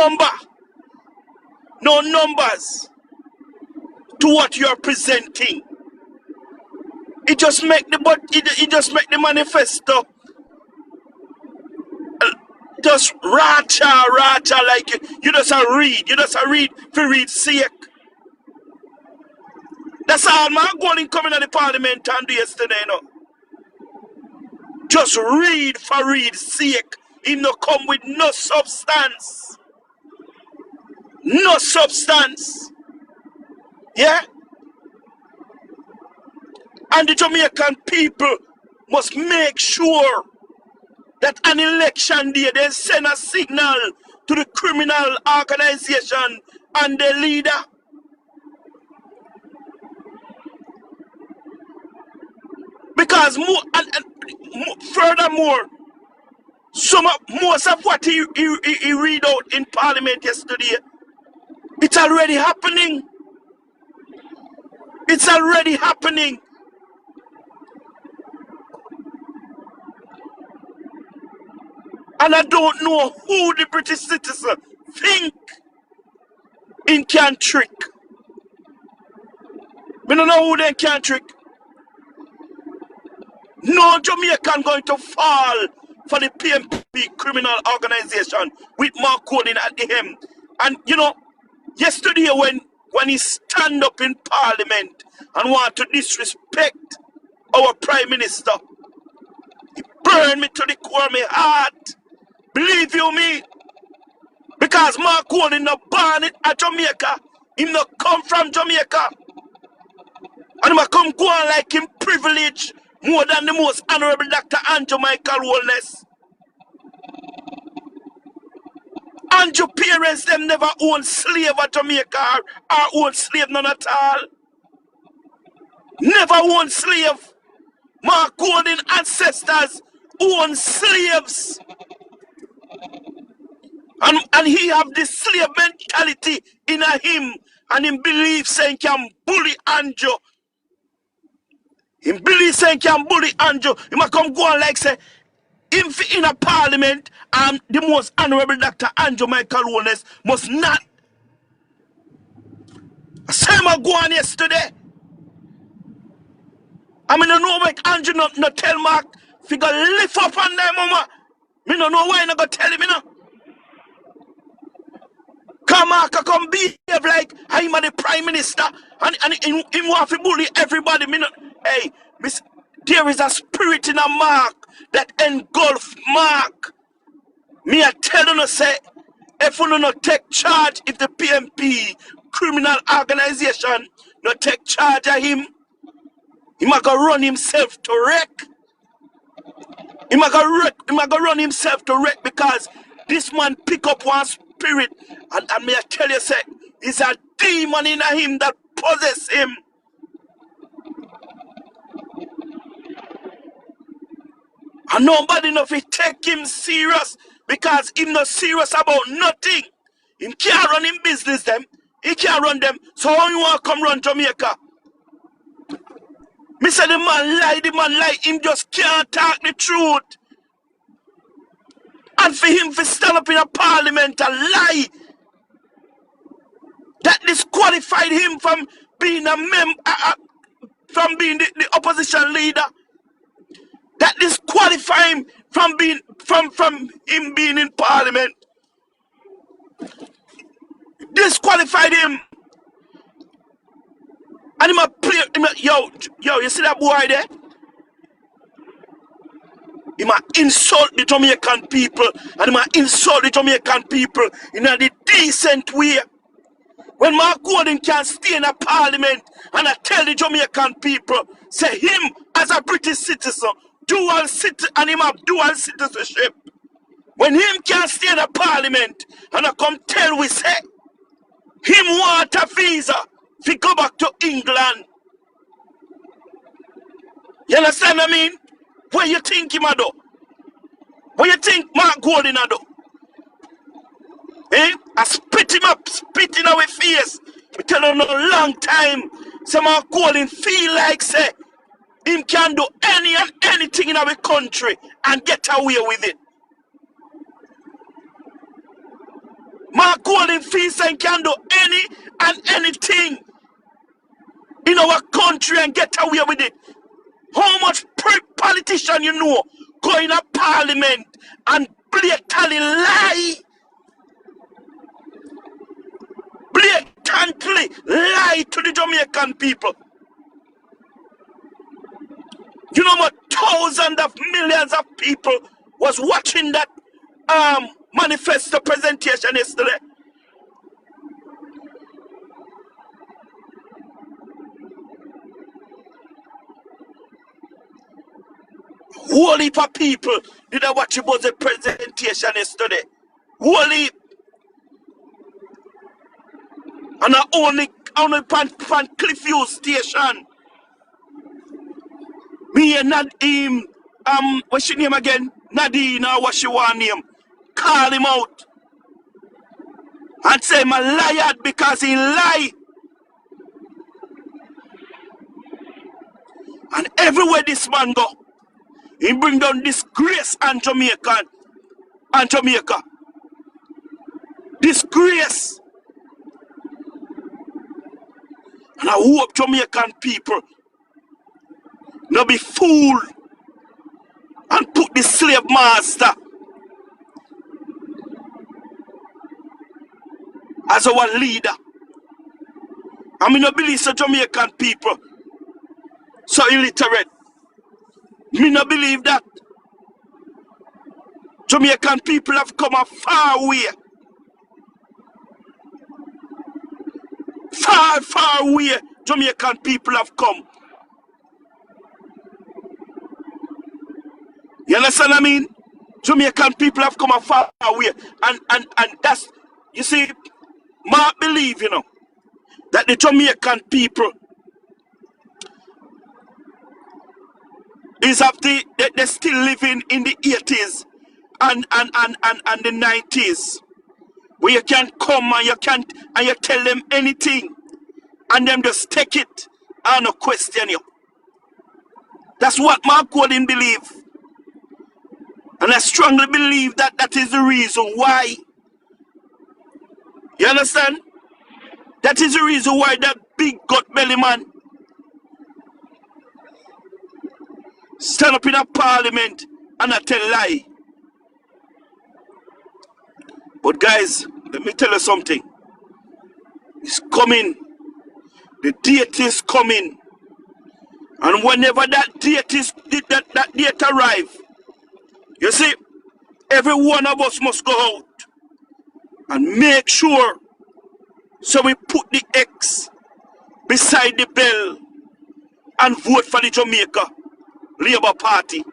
number, no numbers to what you're presenting. It just make the manifesto just rata like you just a read. You just a read for read sake. That's all my going coming at the parliament and do yesterday, you know. Just read for read sake. He no come with no substance. No substance. Yeah? And the Jamaican people must make sure that an election day they send a signal to the criminal organization and the leader. Because furthermore, most of what he read out in Parliament yesterday, it's already happening. It's already happening. And I don't know who the British citizen think in can trick. I don't know who they can trick. No Jamaican going to fall for the PMP criminal organization with Mark Coding at the hem. And you know, yesterday when he stand up in Parliament and want to disrespect our Prime Minister, it burned me to the core of my heart. Believe you me. Because Mark Coding not born it at Jamaica. He not come from Jamaica. And he come go on like him privileged more than the most honorable Dr. Andrew Michael Wellness. Andrew parents them never own slave at Jamaica or own slave none at all. Never own slave. Mark Coding ancestors own slaves. And he have this slave mentality in him, and him believe saying can bully Andrew. Him believe saying can bully Andrew. He might come go on like say him in a parliament and the most honorable Dr. Andrew Michael Wellness must not. Same I go on yesterday. I mean I know make Andrew not tell Mark if he go lift up on them mama. Me no know why I not go tell him, you know. Mark come behave like I'm the Prime Minister and him want to bully everybody. Me no, hey, miss, there is a spirit in a Mark that engulf Mark. Me I tell you no say, if you not take charge, if the PMP criminal organization not take charge of him, he might go run himself to wreck. He might go run himself to wreck because this man pick up one spirit and may I tell you say, it's a demon in him that possess him. And nobody know if he take him serious because him not serious about nothing. He can't run him business them. He can't run them. So how you want to come run Jamaica? Me say the man lie, him just can't talk the truth. And for him to stand up in a parliament and lie, that disqualified him from being a from being the opposition leader. That disqualified him from being from him being in parliament. Disqualified him. And him a play, yo, you see that boy there? He might insult the Jamaican people and he might insult the Jamaican people in a decent way. When Mark Coding can stay in a parliament and I tell the Jamaican people, say him as a British citizen, and him have dual citizenship. When him can stay in a parliament and I come tell we say, him want a visa to go back to England. You understand what I mean? What you think him a do? What you think Mark Coding a do? Eh? I spit him up, spit in our face. We tell him no long time. Some Mark Coding feel like say him can do anything in our country and get away with it. Mark And him feels like can do any and anything in our country and get away with it. How much politician you know go in a parliament and blatantly lie to the Jamaican people. You know what? Thousands of millions of people was watching that manifesto presentation yesterday. Whole heap of people did I watch about the presentation yesterday. Whole heap. And I only pan Cliffview station. Me and Nadim, what's your name again? Nadine, or what's your one name? Call him out. And say him a liar because he lie. And everywhere this man go, he bring down disgrace on Jamaica. Disgrace. And I hope Jamaican people not be fooled and put the slave master as our leader. I mean, I believe so Jamaican people so illiterate. Me not believe that. Jamaican people have come a far way. Far way Jamaican people have come. You understand what I mean? Jamaican people have come a far way. And that's, you see, Mark believe, you know, that the Jamaican people is up the, they're still living in the 80s and the 90s. Where you can come and you tell them anything and them just take it and no question you. That's what Mark Golden believe. And I strongly believe that that is the reason why. You understand? That is the reason why that big gut belly man stand up in a parliament and I tell lie. But guys, let me tell you something. It's coming. The date is coming. And whenever that date is that date arrive, you see, every one of us must go out and make sure so we put the X beside the bell and vote for the Jamaica Labour Party.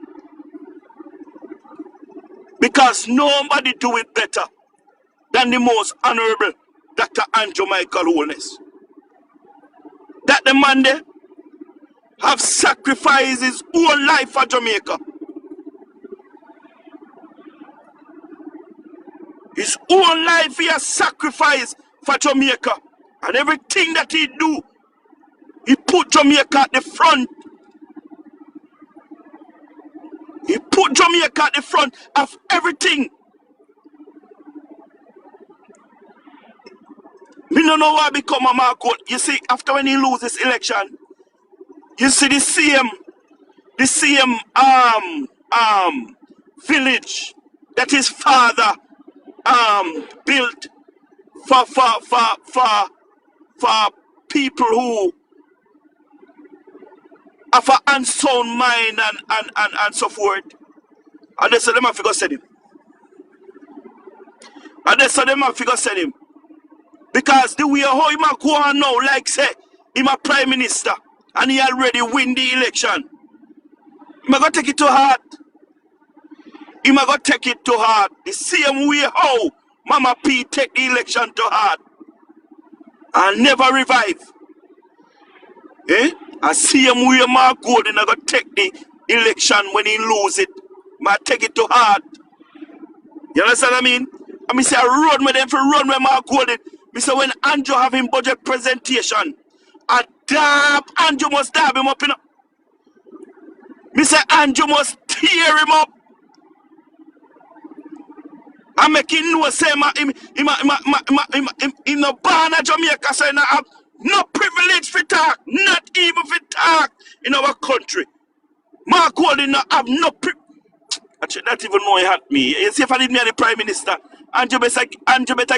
Because nobody do it better than the most honorable Dr. Andrew Michael Holness. That the man there have sacrificed his whole life for Jamaica. His whole life he has sacrificed for Jamaica. And everything that he do, he put Jamaica at the front. He put Jamaica at the front of everything. Me don't know why I become a Marco. You see, after when he lose this election, you see the same village that his father built for people who have an unsound mind and so forth. And they said them have to go send him. And they said them have to go send him. Because the way how he might go on now, like say, he's a prime minister and he already win the election. He might go take it to heart. He might go take it to heart. The same way how Mama P take the election to heart and never revive. Eh? And same way Mark Golden go take the election when he lose it. Might take it to heart. You understand what I mean? I mean say I run with them for run with Mark Golden. Me say when Andrew have him budget presentation, a dab Andrew must dab him up, you know. Me say Andrew must tear him up. I make him know say no born in Jamaica, so you have no privilege for talk, not even for talk in our country. Mark Golding no have no privilege. Actually, not even know he had me. You see, if I need me the Prime Minister, Andrew better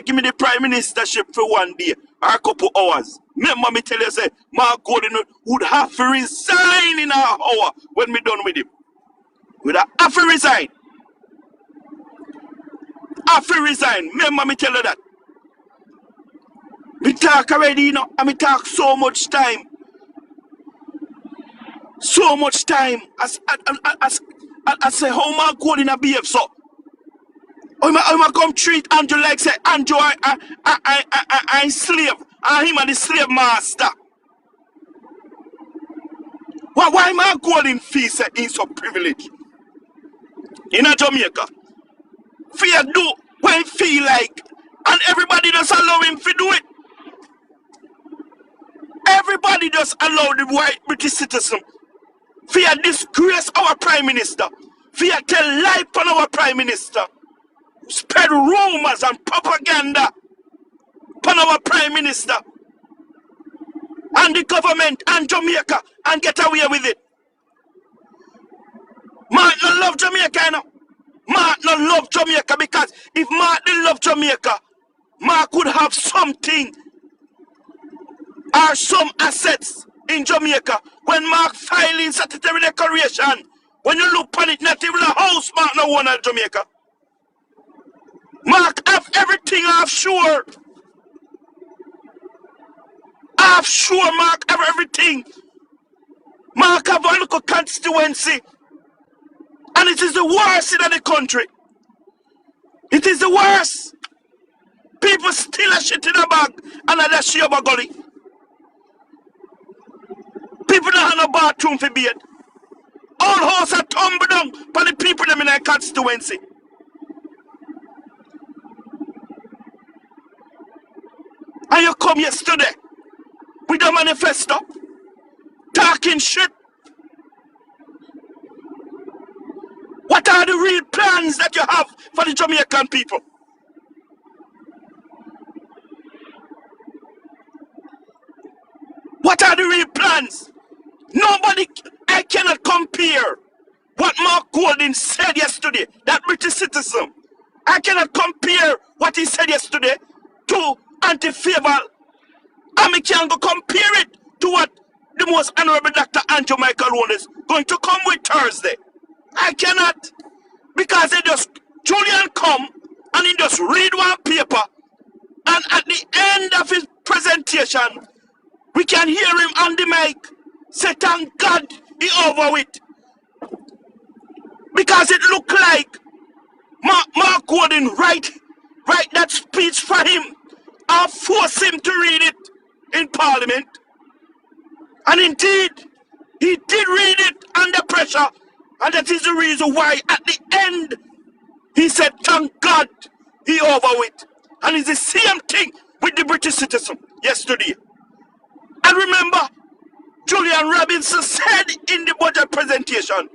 give me the Prime Ministership for one day or a couple hours. Remember me tell you, say, Mark Golding would have to resign in an hour when we done with him. Would have to resign. Have to resign. Remember me tell you that. Me talk already, you know, and me talk so much time. So much time. I say, how am I going in a behave so? I'm come treat Andrew like say, Andrew, I slave. And him and the slave master. Why am I going in fee say he's so privileged? In a Jamaica. Fear do when feel like. And everybody just allow him to do it. Everybody just allow the white British citizen. Fear disgrace our Prime Minister. Fear tell lie on our Prime Minister. Spread rumors and propaganda upon our Prime Minister. And the government and Jamaica and get away with it. Mark no love Jamaica, you know. Mark no love Jamaica because if Mark didn't love Jamaica, Mark would have something or some assets in Jamaica. When Mark filing statutory declaration, when you look on it, not even a house Mark no one in Jamaica. Mark have everything offshore. Offshore, Mark have everything. Mark have a local constituency. And it is the worst in the country. It is the worst. People steal a shit in a bag and a shit over gully. People don't have no bathroom for bed. All houses are tumble down by the people them in their constituency. And you come yesterday with a manifesto talking shit. What are the real plans that you have for the Jamaican people? What are the real plans? Nobody, I cannot compare what Mark Golding said yesterday, that British citizen. I cannot compare what he said yesterday to anti-favor. And I can go compare it to what the most honorable Dr. Andrew Michael is going to come with Thursday. I cannot. Because they just, Julian come and he just read one paper and at the end of his presentation, we can hear him on the mic say, thank God he over with. Because it looked like Mark Golding write that speech for him and force him to read it in Parliament. And indeed, he did read it under pressure. And that is the reason why at the end, he said, thank God he over with. And it's the same thing with the British citizen yesterday. And remember, Julian Robinson said in the budget presentation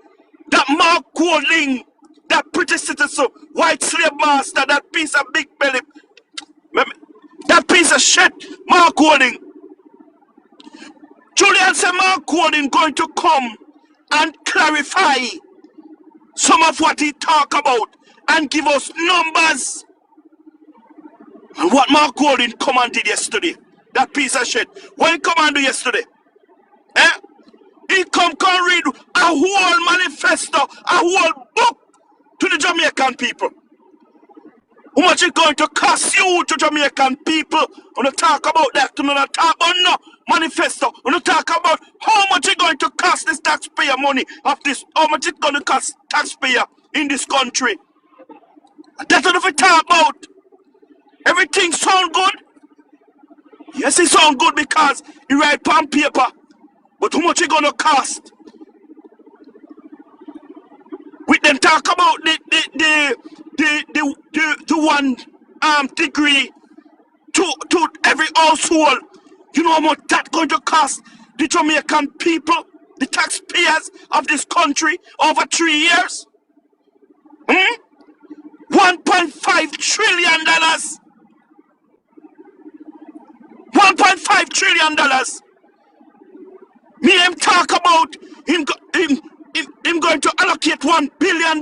that Mark Golding, that British citizen, white slave master, that piece of big belly, that piece of shit, Mark Golding. Julian said Mark Golding going to come and clarify some of what he talk about and give us numbers. And what Mark Golding commanded yesterday, that piece of shit. What he commanded yesterday? He come read a whole manifesto, a whole book to the Jamaican people. How much is going to cost you to Jamaican people? When you talk about that, when you talk about no manifesto, when you talk about how much is going to cost this taxpayer money of this, how much it's going to cost taxpayer in this country. That's what we talk about. Everything sound good? Yes, it sound good because you write on paper. But how much it going to cost? We then talk about the one degree to every household. You know how much that's going to cost the Jamaican people, the taxpayers of this country over 3 years? $1.5 trillion. $1.5 trillion. Me him talk about him going to allocate $1 billion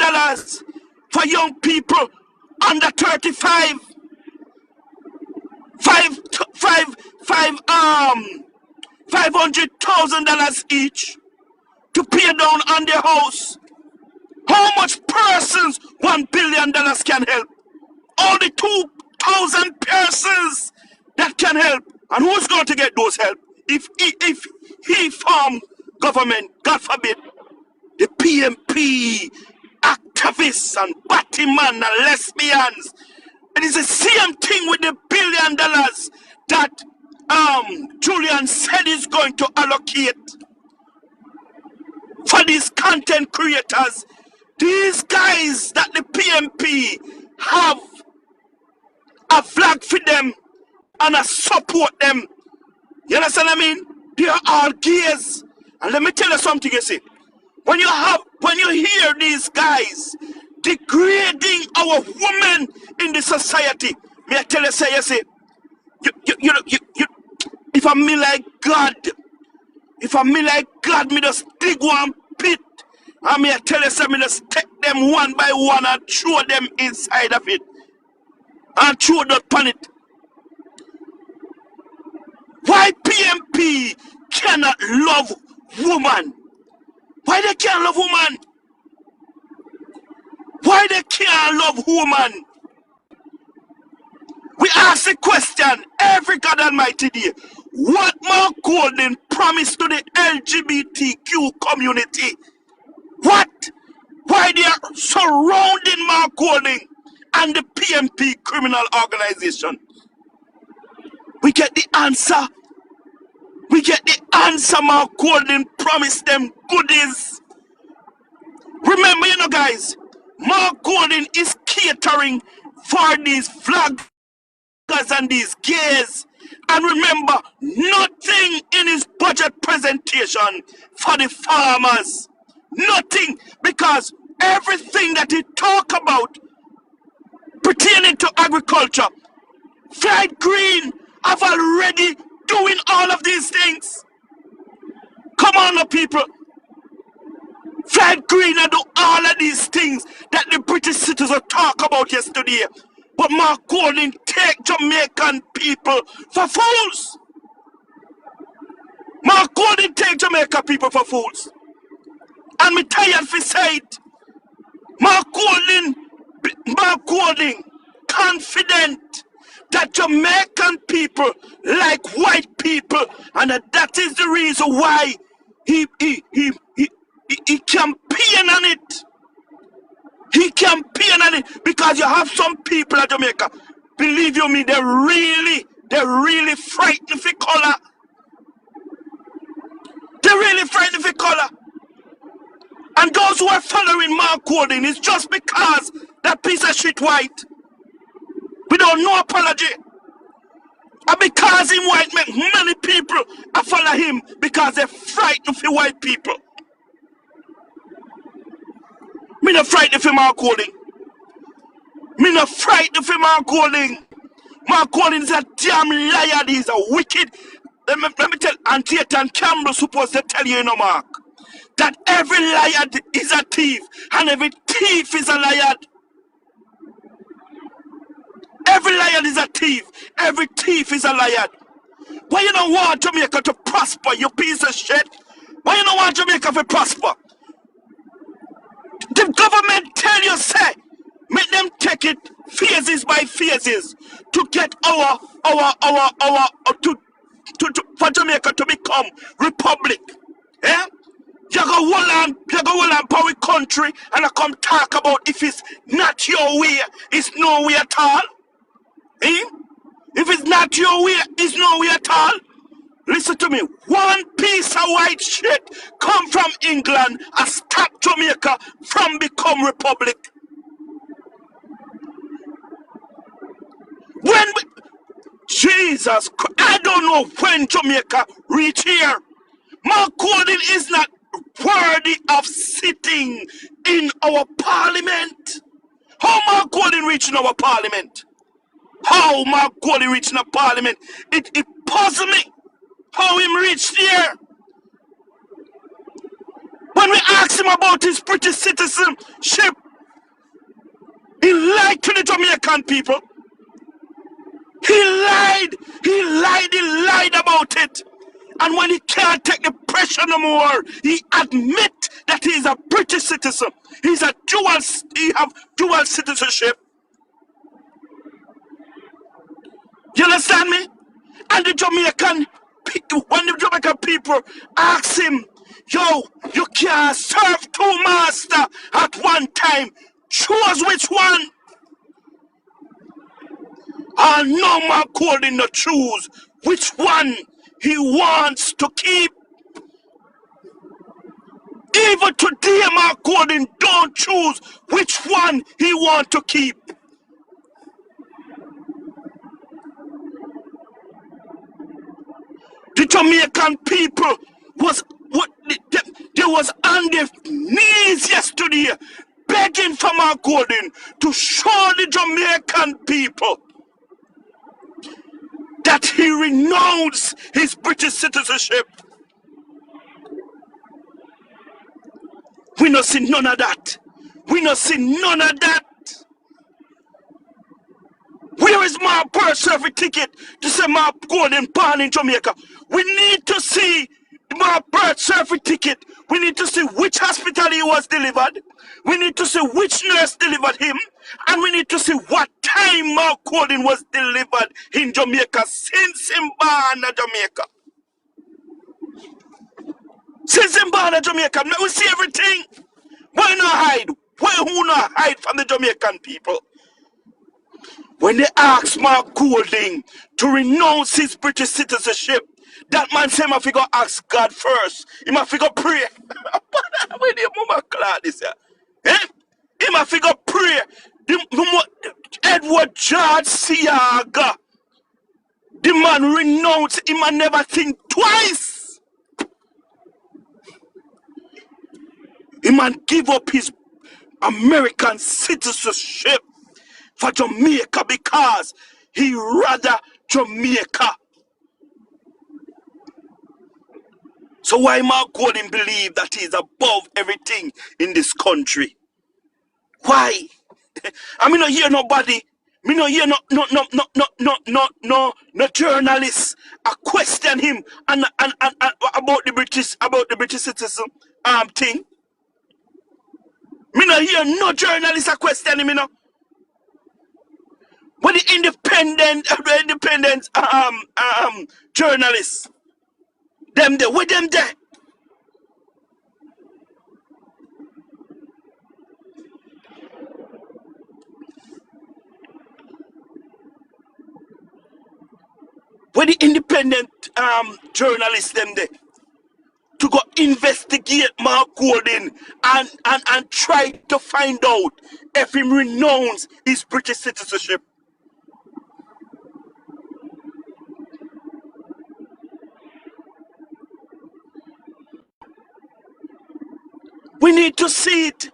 for young people under 35. $500,000 each to pay down on their house. How much persons $1 billion can help? Only 2,000 persons that can help. And who's going to get those help? If he form government, God forbid, the PMP, activists and battyman and lesbians. It is the same thing with the $1 billion that Julian said he's going to allocate for these content creators. These guys that the PMP have a flag for them and a support them. You understand what I mean? They are all gays. And let me tell you something, you see. When you hear these guys degrading our women in the society, may I tell you, say, you see, if I me like God, me just dig one pit, and me I tell you, say, me just take them one by one and throw them inside of it, and throw that pan it. Why PMP cannot love woman? Why they can't love woman? Why they can't love woman? We ask the question every God Almighty day. What Mark Golding promised to the LGBTQ community? What? Why they are surrounding Mark Golding and the PMP criminal organization? We get the answer. We get the answer. Mark Golding promised them goodies. Remember, you know, guys, Mark Golding is catering for these vloggers and these gays. And remember, nothing in his budget presentation for the farmers. Nothing, because everything that he talk about pertaining to agriculture, Fried Green have already doing all of these things. Come on, now, people. Fried Green do all of these things that the British citizens talk about yesterday. But Mark Golding take Jamaican people for fools. Mark Golding take Jamaican people for fools. And me tired for say it. Mark Golding confident that Jamaican people like white people, and that is the reason why he campaign on it. He campaign on it because you have some people at Jamaica, believe you me, they're really frightened for color. They're really frightened for color. And those who are following Mark Golding is just because that piece of shit white. We don't know apology. And because him white, make many people follow him because they're frightened for white people. Me not frightened for Mark Golding. Me not frightened for Mark Golding. Mark Golding is a damn liar. He's a wicked. Let me tell Antietam Campbell supposed to tell you, you know, Mark, that every liar is a thief and every thief is a liar. Every liar is a thief. Every thief is a liar. Why you don't want Jamaica to prosper, you piece of shit? Why you don't want Jamaica to prosper? The government tell you, say, make them take it phases by phases to get for Jamaica to become republic. Yeah? You go hold on power country and I come talk about if it's not your way, it's no way at all. Eh? If it's not your way, it's no way at all. Listen to me. One piece of white shit come from England and stop Jamaica from become republic. When we, Jesus Christ, I don't know when Jamaica reach here. Mark Golding is not worthy of sitting in our parliament. How Mark Golding reach in our parliament? How Mark Golding reached in the parliament? It puzzles me how him reached there. When we asked him about his British citizenship, he lied to the Jamaican people. He lied about it. And when he can't take the pressure no more, he admit that he is a British citizen. He have dual citizenship. You understand me? And the when the Jamaican people ask him, yo, you can't serve two masters at one time. Choose which one. And no man Golding to choose which one he wants to keep. Even today, Mark Golding don't choose which one he wants to keep. The Jamaican people they was on their knees yesterday begging for Mark Golding to show the Jamaican people that he renounced his British citizenship. We not see none of that. We not see none of that. Where is my birth certificate to say Mark Golding born in Jamaica? We need to see my birth certificate. We need to see which hospital he was delivered. We need to see which nurse delivered him. And we need to see what time Mark Golding was delivered in Jamaica since him born in Jamaica. Since him born in Jamaica, we see everything. Why not hide? Why who not hide from the Jamaican people? When they asked Mark Golding to renounce his British citizenship, that man said, "I go ask God first. He must go pray." Where the mama clad this here? Eh? He must go pray. Edward George Siaga, the man renounced. He must never think twice. He must give up his American citizenship for Jamaica because he rather Jamaica. So why Mark Golding believe that he is above everything in this country? Why? I mean, not hear nobody. Me no hear no journalists question him and about the British citizen thing. Me no hear no journalists question him. You know. When the independent journalists, them there, with them there. When the independent journalists, them there, to go investigate Mark Golding and try to find out if he renounced his British citizenship. We need to see it.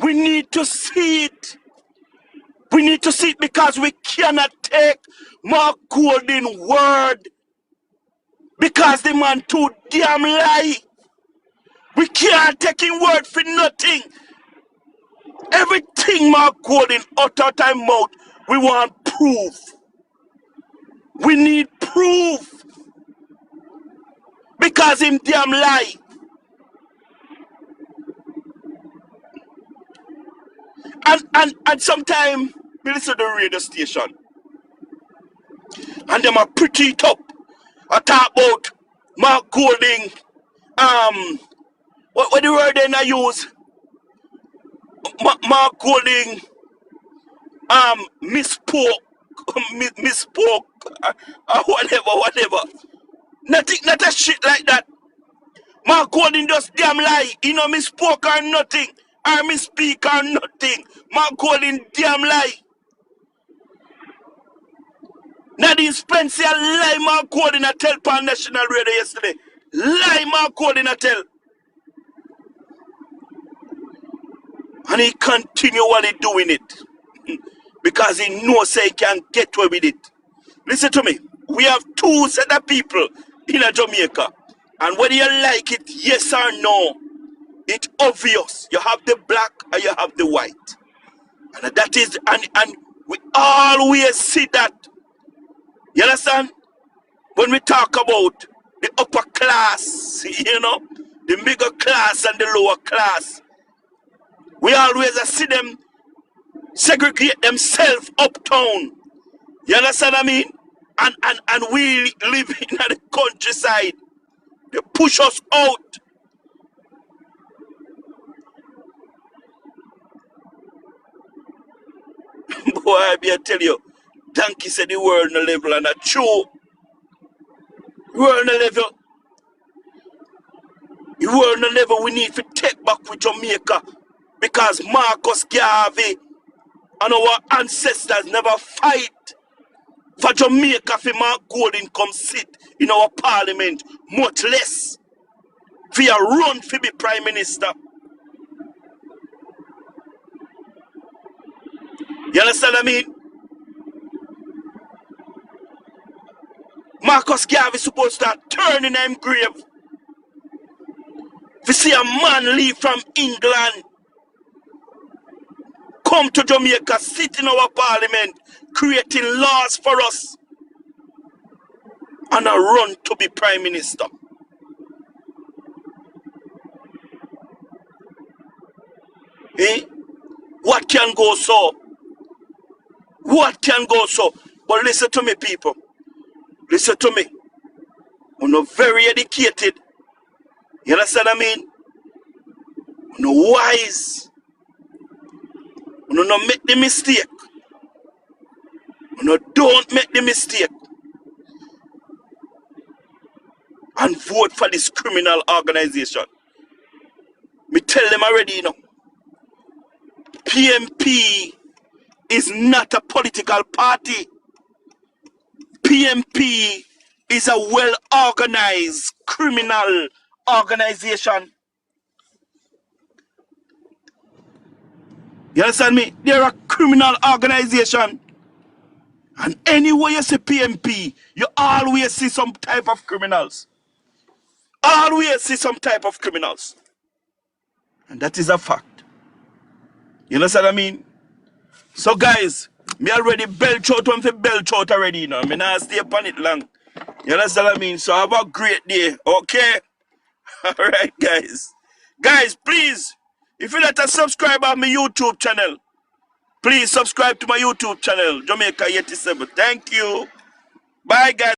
We need to see it. We need to see it because we cannot take Mark Golding's word because the man too damn lie. We can't take him word for nothing. Everything Mark Golding utter time mouth, we want proof. We need proof because him damn lie. And sometimes we listen to the radio station and them are pretty it up. I talk about Mark Golding, what the word then I use? Mark Golding misspoke, whatever. Nothing, not a shit like that. Mark Golding just damn lie. He no misspoke or nothing. Or misspeak or nothing. Mark Golding damn lie. Nadine Spencer lie Mark Golding a tell on national radio yesterday. Lie Mark Golding a tell. And he continually doing it. because he knows he can get away with it. Listen to me. We have two set of people in a Jamaica. And whether you like it, yes or no, it's obvious. You have the black and you have the white. And that is, and we always see that. You understand? When we talk about the upper class, you know, the middle class and the lower class, we always see them segregate themselves uptown. You understand what I mean? And we live in the countryside. They push us out. Boy, I be tell you, Donkey said the world no level and that's true. World no level. The world no level we need to take back with Jamaica. Because Marcus Garvey and our ancestors never fight for Jamaica for Mark Golden come sit in our parliament, much less for a run for be prime minister. You understand what I mean? Marcus Garvey supposed to turn in him grave. If you see a man leave from England, come to Jamaica, sit in our parliament, creating laws for us, and a run to be prime minister. Eh? What can go so? What can go so? But listen to me, people. Listen to me. We're not very educated. You understand what I mean? We're not wise. We're not make the mistake. We're not don't make the mistake. And vote for this criminal organization. Me tell them already, you know. PMP is not a political party. PMP is a well-organized criminal organization. You understand me? They're a criminal organization. And anywhere you see PMP, you always see some type of criminals. Always see some type of criminals. And that is a fact. You understand what I mean? So guys, me already belch out on the belch out already, you know. Me not stay upon it long. You understand what I mean? So have a great day, okay? Alright guys. Guys, please, if you're not a subscriber on my YouTube channel, please subscribe to my YouTube channel, Jamaica 87. Thank you. Bye guys.